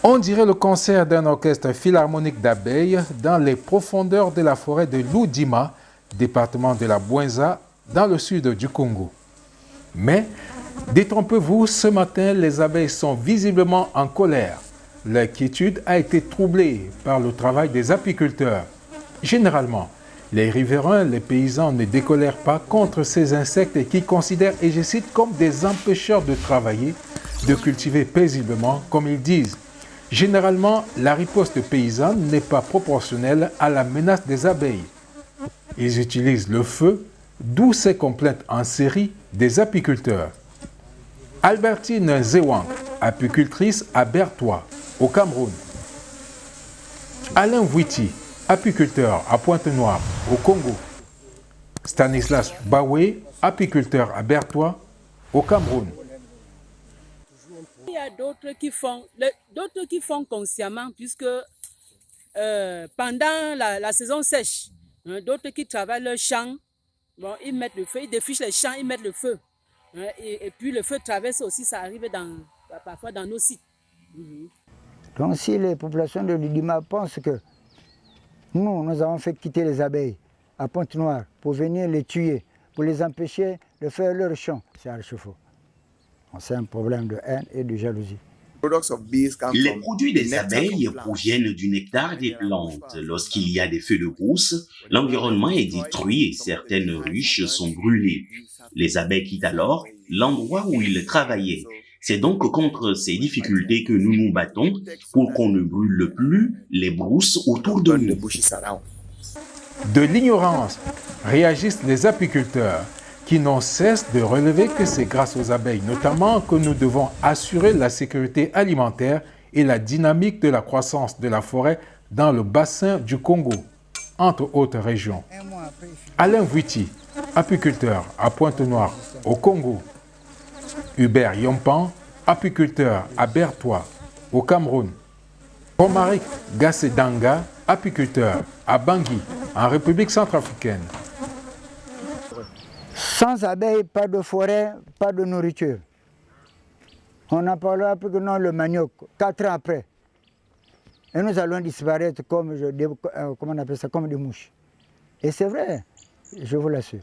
On dirait le concert d'un orchestre philharmonique d'abeilles dans les profondeurs de la forêt de Loudima, département de la Bouenza, dans le sud du Congo. Mais, détrompez-vous, ce matin, les abeilles sont visiblement en colère. Leur quiétude a été troublée par le travail des apiculteurs. Généralement, les riverains, les paysans ne décolèrent pas contre ces insectes qu'ils considèrent, et je cite, comme des empêcheurs de travailler, de cultiver paisiblement, comme ils disent. Généralement, la riposte paysanne n'est pas proportionnelle à la menace des abeilles. Ils utilisent le feu, d'où ces complaintes en série des apiculteurs. Albertine Zewang, apicultrice à Bertois, au Cameroun. Alain Vuiti, apiculteur à Pointe-Noire, au Congo. Stanislas Bawé, apiculteur à Bertois, au Cameroun. Il y a d'autres qui font consciemment, puisque pendant la saison sèche, d'autres qui travaillent leur champ, bon, ils mettent le feu, ils défichent les champs, ils mettent le feu. Et puis le feu traverse aussi, ça arrive parfois dans nos sites. Donc si les populations de Loudima pensent que nous avons fait quitter les abeilles à Pointe-Noire pour venir les tuer, pour les empêcher de faire leur champ, c'est archi-faux. C'est un problème de haine et de jalousie. Les produits des abeilles proviennent du nectar des plantes. Lorsqu'il y a des feux de brousse, l'environnement est détruit et certaines ruches sont brûlées. Les abeilles quittent alors l'endroit où ils travaillaient. C'est donc contre ces difficultés que nous nous battons pour qu'on ne brûle plus les brousses autour de nous. De l'ignorance réagissent les apiculteurs, qui n'ont cesse de relever que c'est grâce aux abeilles notamment que nous devons assurer la sécurité alimentaire et la dynamique de la croissance de la forêt dans le bassin du Congo, entre autres régions. Alain Vuiti, apiculteur à Pointe-Noire, au Congo. Hubert Yompan, apiculteur à Bertois, au Cameroun. Romaric Gassedanga, apiculteur à Bangui, en République centrafricaine. Sans abeilles, pas de forêt, pas de nourriture. On en parlera plus que non le manioc, 4 ans après. Et nous allons disparaître comme, comment on appelle ça, comme des mouches. Et c'est vrai, je vous l'assure.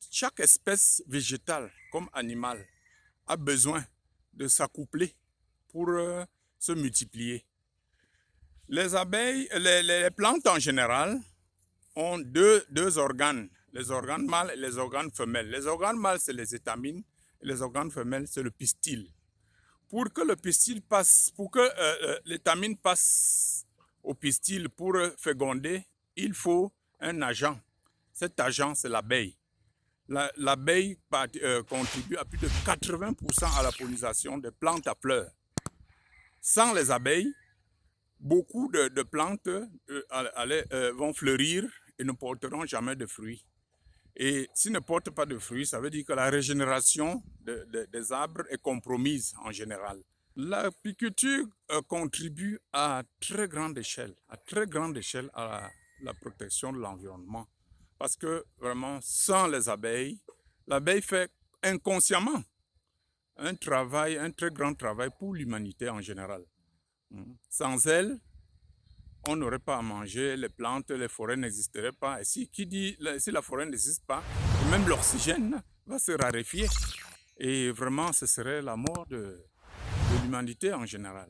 Chaque espèce végétale comme animale a besoin de s'accoupler pour se multiplier. Les abeilles, les plantes en général ont deux organes. Les organes mâles et les organes femelles. Les organes mâles, c'est les étamines, et les organes femelles, c'est le pistil. Pour que le pistil passe, pour que l'étamine passe au pistil pour féconder, il faut un agent. Cet agent, c'est l'abeille. L'abeille contribue à plus de 80% à la pollinisation des plantes à fleurs. Sans les abeilles, beaucoup de plantes vont fleurir et ne porteront jamais de fruits. Et s'ils ne portent pas de fruits, ça veut dire que la régénération des arbres est compromise en général. L'apiculture contribue à très grande échelle à la protection de l'environnement. Parce que vraiment, sans les abeilles, l'abeille fait inconsciemment un très grand travail pour l'humanité en général. Sans elle, on n'aurait pas à manger, les plantes, les forêts n'existeraient pas. Et si la forêt n'existe pas, même l'oxygène va se raréfier. Et vraiment, ce serait la mort de l'humanité en général.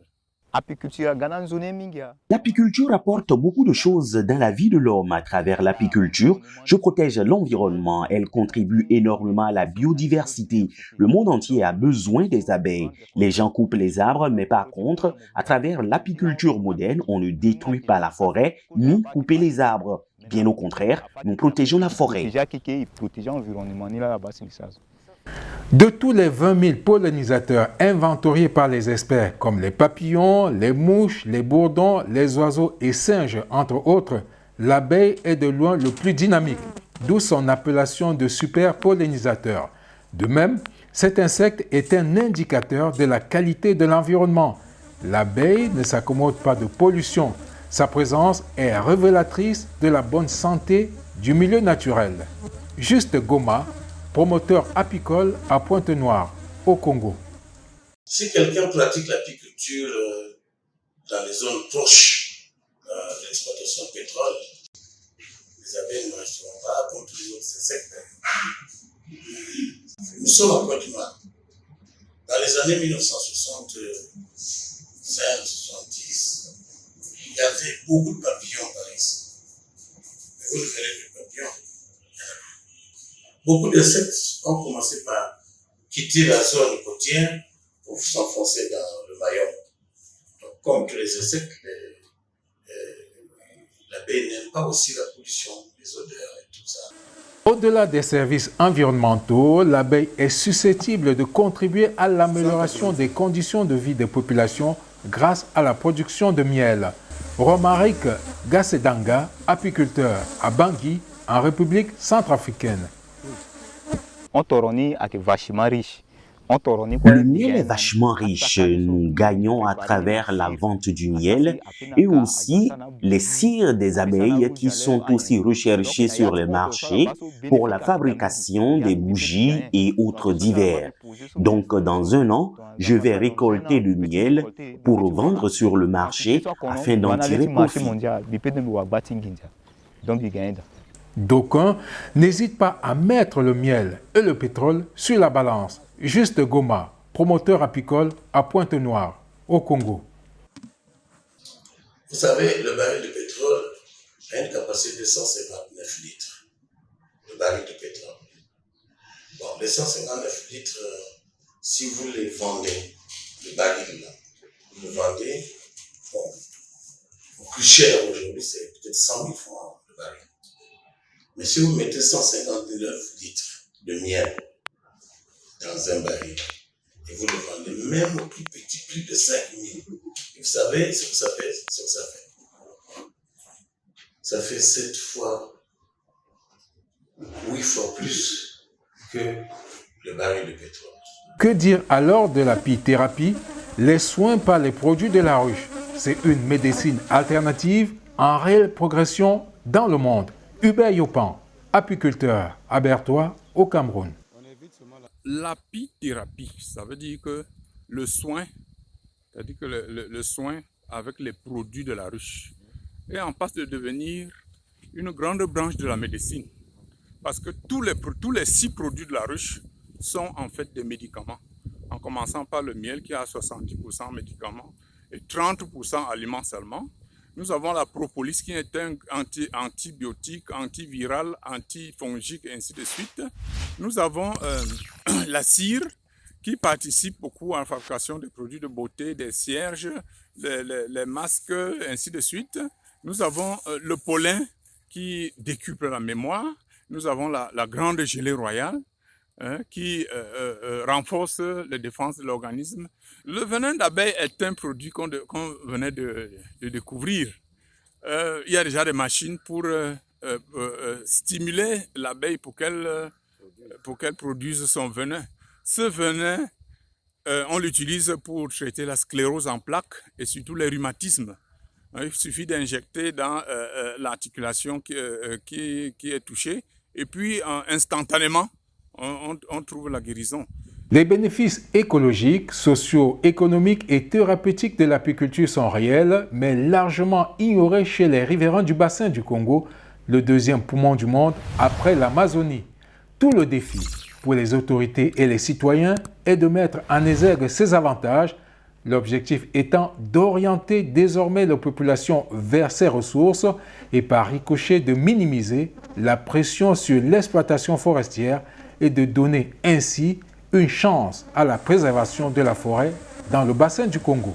L'apiculture apporte beaucoup de choses dans la vie de l'homme. À travers l'apiculture, je protège l'environnement. Elle contribue énormément à la biodiversité. Le monde entier a besoin des abeilles. Les gens coupent les arbres, mais par contre, à travers l'apiculture moderne, on ne détruit pas la forêt ni coupe les arbres. Bien au contraire, nous protégeons la forêt. De tous les 20 000 pollinisateurs inventoriés par les experts, comme les papillons, les mouches, les bourdons, les oiseaux et singes, entre autres, l'abeille est de loin le plus dynamique, d'où son appellation de super pollinisateur. De même, cet insecte est un indicateur de la qualité de l'environnement. L'abeille ne s'accommode pas de pollution. Sa présence est révélatrice de la bonne santé du milieu naturel. Juste Goma, promoteur apicole à Pointe-Noire, au Congo. Si quelqu'un pratique l'apiculture dans les zones proches de l'exploitation de pétrole, les abeilles ne resteront pas contre les autres insectes. Nous sommes à Pointe-Noire. Dans les années 1965-70, il y avait beaucoup de papillons par ici. Mais vous ne verrez plus de papillons. Beaucoup d'insectes ont commencé par quitter la zone côtière pour s'enfoncer dans le maillon. Donc, comme tous les insectes, l'abeille n'aime pas aussi la pollution, les odeurs et tout ça. Au-delà des services environnementaux, l'abeille est susceptible de contribuer à l'amélioration des conditions de vie des populations grâce à la production de miel. Romaric Gassedanga, apiculteur à Bangui, en République centrafricaine. Ontoroni est vachement riche. Le miel est vachement riche. Nous gagnons à travers la vente du miel et aussi les cires des abeilles qui sont aussi recherchées sur les marchés pour la fabrication des bougies et autres divers. Donc, dans un an, je vais récolter le miel pour vendre sur le marché afin d'en tirer profit. D'aucuns n'hésitent pas à mettre le miel et le pétrole sur la balance. Juste Goma, promoteur apicole à Pointe-Noire, au Congo. Vous savez, le baril de pétrole a une capacité de 159 litres. Le baril de pétrole. Bon, les 159 litres, si vous les vendez, le baril là, vous le vendez, bon, au plus cher aujourd'hui, c'est peut-être 100 000 francs le baril. Mais si vous mettez 159 litres de miel dans un baril, et vous le vendez même au plus petit, plus de 5 000, et vous savez ce que ça fait? Ça fait 7 fois, 8 fois plus que le baril de pétrole. Que dire alors de l'apithérapie, les soins par les produits de la ruche? C'est une médecine alternative en réelle progression dans le monde. Hubert Yopan, apiculteur à Bertois, au Cameroun. L'apithérapie, ça veut dire que le soin, c'est-à-dire que le soin avec les produits de la ruche est en passe de devenir une grande branche de la médecine. Parce que tous les 6 produits de la ruche sont en fait des médicaments. En commençant par le miel qui a 70% médicaments et 30% aliments seulement. Nous avons la propolis qui est un antibiotique, antiviral, antifongique et ainsi de suite. Nous avons la cire qui participe beaucoup à la fabrication des produits de beauté, des cierges, les masques, ainsi de suite. Nous avons le pollen qui décuple la mémoire. Nous avons la grande gelée royale qui renforce les défenses de l'organisme. Le venin d'abeille est un produit qu'on venait de découvrir. Il y a déjà des machines pour stimuler l'abeille pour qu'elle produise son venin. Ce venin, on l'utilise pour traiter la sclérose en plaques et surtout les rhumatismes. Il suffit d'injecter dans l'articulation qui est touchée et puis instantanément, on trouve la guérison. Les bénéfices écologiques, socio-économiques et thérapeutiques de l'apiculture sont réels, mais largement ignorés chez les riverains du bassin du Congo, le deuxième poumon du monde après l'Amazonie. Tout le défi pour les autorités et les citoyens est de mettre en exergue ces avantages, l'objectif étant d'orienter désormais la population vers ces ressources et par ricochet de minimiser la pression sur l'exploitation forestière et de donner ainsi une chance à la préservation de la forêt dans le bassin du Congo.